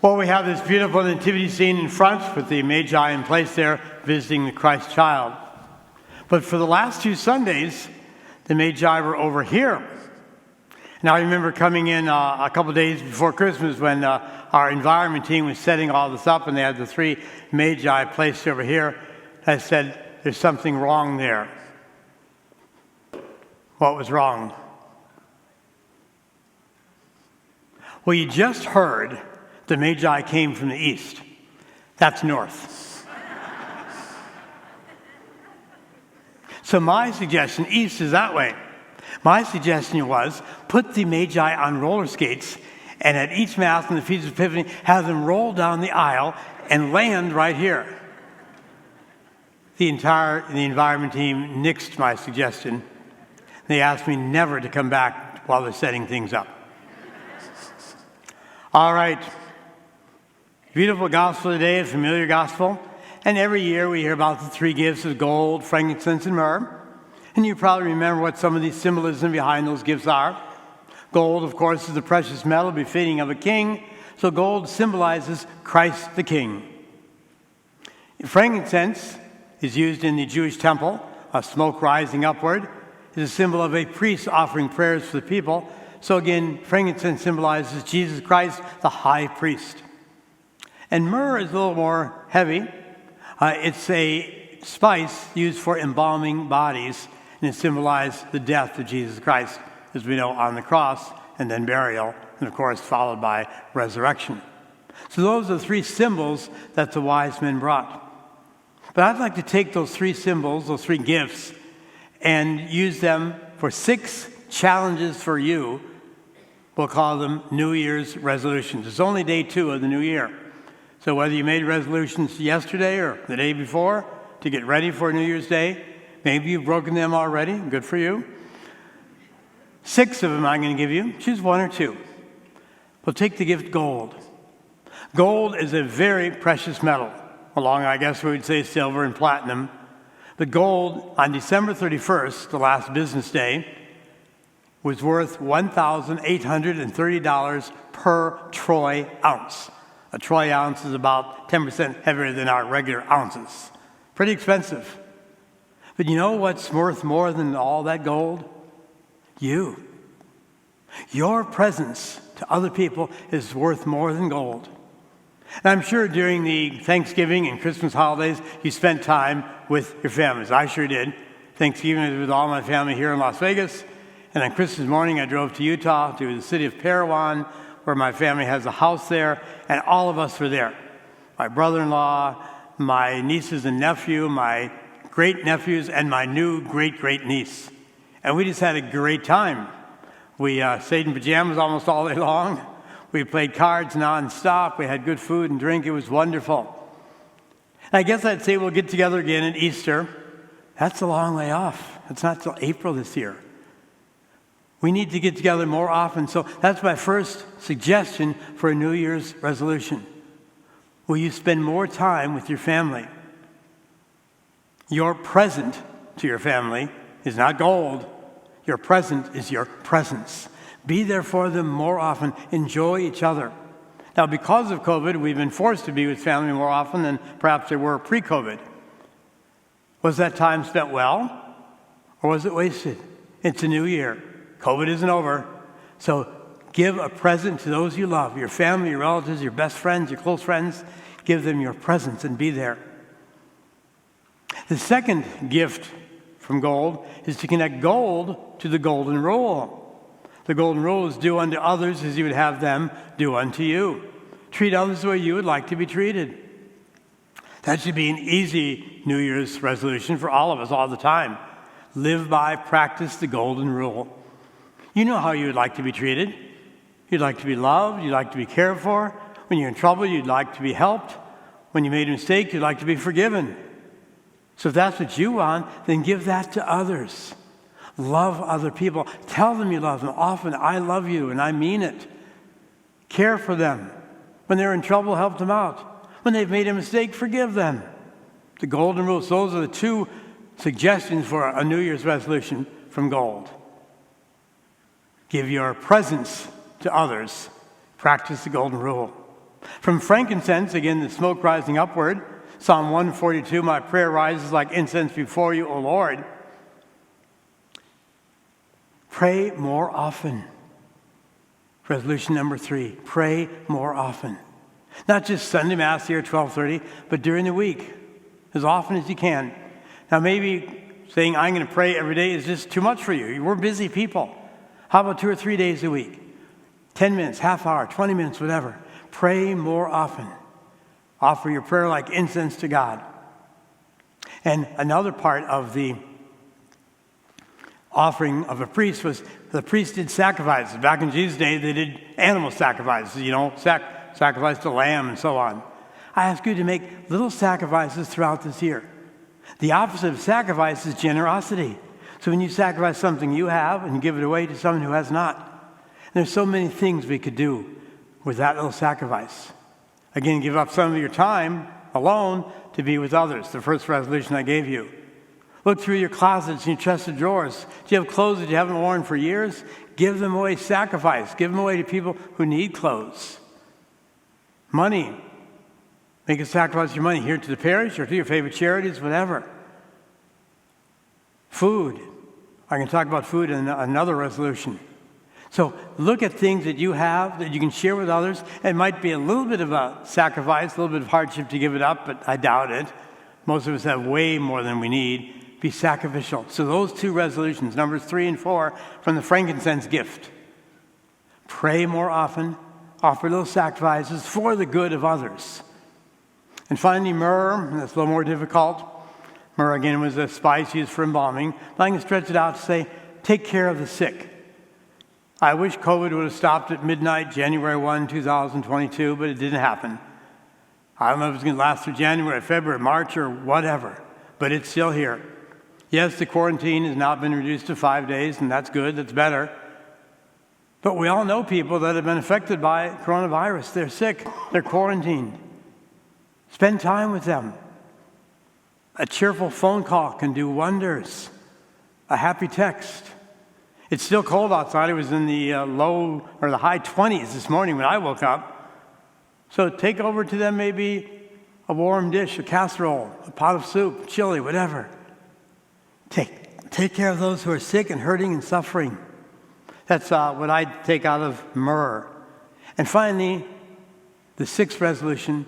Well, we have this beautiful nativity scene in front with the Magi in place there visiting the Christ child. But for the last 2 Sundays, the Magi were over here. Now, I remember coming in a couple days before Christmas when our environment team was setting all this up and they had the 3 Magi placed over here. I said, there's something wrong there. What was wrong? Well, you just heard the Magi came from the east. That's north. So my suggestion, east is that way. My suggestion was put the Magi on roller skates and at each Mass in the Feast of Epiphany, have them roll down the aisle and land right here. The environment team nixed my suggestion. They asked me never to come back while they're setting things up. All right. Beautiful gospel today, a familiar gospel. And every year we hear about the 3 gifts of gold, frankincense, and myrrh. And you probably remember what some of the symbolism behind those gifts are. Gold, of course, is the precious metal befitting of a king. So gold symbolizes Christ the King. Frankincense is used in the Jewish temple. A smoke rising upward is a symbol of a priest offering prayers for the people. So again, frankincense symbolizes Jesus Christ, the high priest. And myrrh is a little more heavy. It's a spice used for embalming bodies, and it symbolized the death of Jesus Christ, as we know, on the cross, and then burial, and of course followed by resurrection. So those are the 3 symbols that the wise men brought. But I'd like to take those 3 symbols, those 3 gifts, and use them for 6 challenges for you. We'll call them New Year's resolutions. It's only day 2 of the new year. So whether you made resolutions yesterday or the day before to get ready for New Year's Day, maybe you've broken them already. Good for you. 6 of them I'm going to give you. Choose 1 or 2. We'll take the gift gold. Gold is a very precious metal, along, I guess we would say, silver and platinum. The gold on December 31st, the last business day, was worth $1,830 per troy ounce. A troy ounce is about 10% heavier than our regular ounces. Pretty expensive. But you know what's worth more than all that gold? You. Your presence to other people is worth more than gold. And I'm sure during the Thanksgiving and Christmas holidays, you spent time with your families. I sure did. Thanksgiving was with all my family here in Las Vegas. And on Christmas morning, I drove to Utah, to the city of Parowan, where my family has a house there, and all of us were there. My brother-in-law, my nieces and nephew, my great-nephews, and my new great-great-niece. And we just had a great time. We stayed in pajamas almost all day long. We played cards nonstop. We had good food and drink. It was wonderful. And I guess I'd say we'll get together again at Easter. That's a long way off. It's not till April this year. We need to get together more often. So that's my first suggestion for a New Year's resolution. Will you spend more time with your family? Your present to your family is not gold. Your present is your presence. Be there for them more often. Enjoy each other. Now, because of COVID, we've been forced to be with family more often than perhaps they were pre-COVID. Was that time spent well, or was it wasted? It's a new year. COVID isn't over. So give a present to those you love, your family, your relatives, your best friends, your close friends. Give them your presents and be there. The second gift from gold is to connect gold to the golden rule. The golden rule is do unto others as you would have them do unto you. Treat others the way you would like to be treated. That should be an easy New Year's resolution for all of us all the time. Live by, practice the golden rule. You know how you would like to be treated. You'd like to be loved. You'd like to be cared for. When you're in trouble, you'd like to be helped. When you made a mistake, you'd like to be forgiven. So if that's what you want, then give that to others. Love other people. Tell them you love them. Often, I love you, and I mean it. Care for them. When they're in trouble, help them out. When they've made a mistake, forgive them. The golden rules. Those are the 2 suggestions for a New Year's resolution from gold. Give your presents to others. Practice the golden rule. From frankincense, again, the smoke rising upward, Psalm 142, my prayer rises like incense before you, O Lord. Pray more often. Resolution number 3, pray more often. Not just Sunday Mass here at 12:30, but during the week, as often as you can. Now maybe saying I'm going to pray every day is just too much for you. We're busy people. How about 2 or 3 days a week? 10 minutes, half hour, 20 minutes, whatever. Pray more often. Offer your prayer like incense to God. And another part of the offering of a priest was the priesthood sacrifices. Back in Jesus' day, they did animal sacrifices, sacrifice to lamb and so on. I ask you to make little sacrifices throughout this year. The opposite of sacrifice is generosity. So when you sacrifice something you have and you give it away to someone who has not, there's so many things we could do with that little sacrifice. Again, give up some of your time alone to be with others, the first resolution I gave you. Look through your closets and your chest of drawers. Do you have clothes that you haven't worn for years? Give them away, sacrifice. Give them away to people who need clothes. Money. Make a sacrifice of your money here to the parish or to your favorite charities, whatever. Food. I can talk about food in another resolution. So look at things that you have that you can share with others. It might be a little bit of a sacrifice, a little bit of hardship to give it up, but I doubt it. Most of us have way more than we need. Be sacrificial. So those 2 resolutions, numbers 3 and 4, from the frankincense gift. Pray more often. Offer little sacrifices for the good of others. And finally, myrrh. That's a little more difficult. Myrrh, again, was a spice used for embalming. But I can stretch it out to say, take care of the sick. I wish COVID would have stopped at midnight, January 1, 2022, but it didn't happen. I don't know if it's going to last through January, February, March, or whatever, but it's still here. Yes, the quarantine has now been reduced to 5 days, and that's good, that's better. But we all know people that have been affected by coronavirus. They're sick, they're quarantined. Spend time with them. A cheerful phone call can do wonders. A happy text. It's still cold outside. It was in the low or the high 20s this morning when I woke up. So take over to them maybe a warm dish, a casserole, a pot of soup, chili, whatever. Take care of those who are sick and hurting and suffering. That's what I take out of myrrh. And finally, the 6th resolution,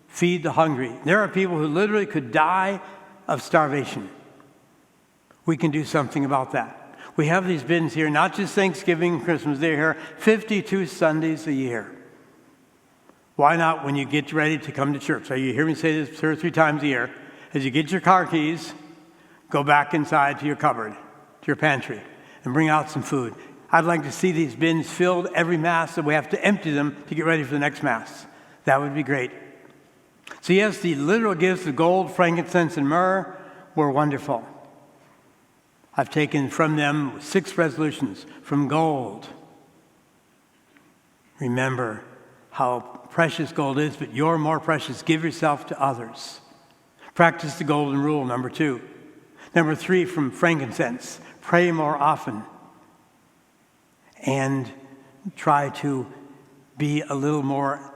feed the hungry. There are people who literally could die of starvation. We can do something about that. We have these bins here, not just Thanksgiving and Christmas. They're here 52 Sundays a year. Why not when you get ready to come to church? So you hear me say this 2 or 3 times a year. As you get your car keys, go back inside to your cupboard, to your pantry, and bring out some food. I'd like to see these bins filled every Mass, so we have to empty them to get ready for the next Mass. That would be great. So yes, the literal gifts of gold, frankincense, and myrrh were wonderful. I've taken from them 6 resolutions. From gold, remember how precious gold is, but you're more precious. Give yourself to others. Practice the golden rule, number 2. Number 3, from frankincense, pray more often. And try to be a little more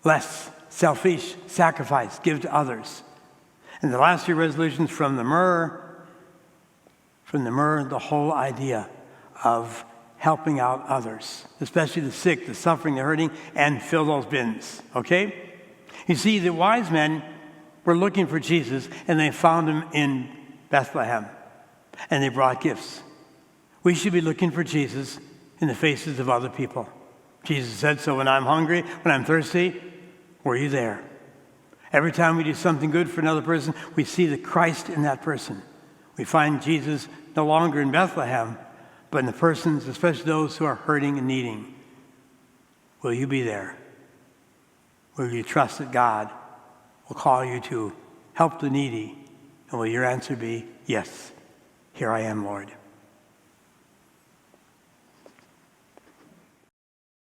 less selfish, sacrifice, give to others. And the last 3 resolutions from the myrrh, the whole idea of helping out others, especially the sick, the suffering, the hurting, and fill those bins, okay? You see, the wise men were looking for Jesus, and they found him in Bethlehem, and they brought gifts. We should be looking for Jesus in the faces of other people. Jesus said, so when I'm hungry, when I'm thirsty, were you there? Every time we do something good for another person, we see the Christ in that person. We find Jesus no longer in Bethlehem, but in the persons, especially those who are hurting and needing. Will you be there? Will you trust that God will call you to help the needy? And will your answer be, yes, here I am, Lord.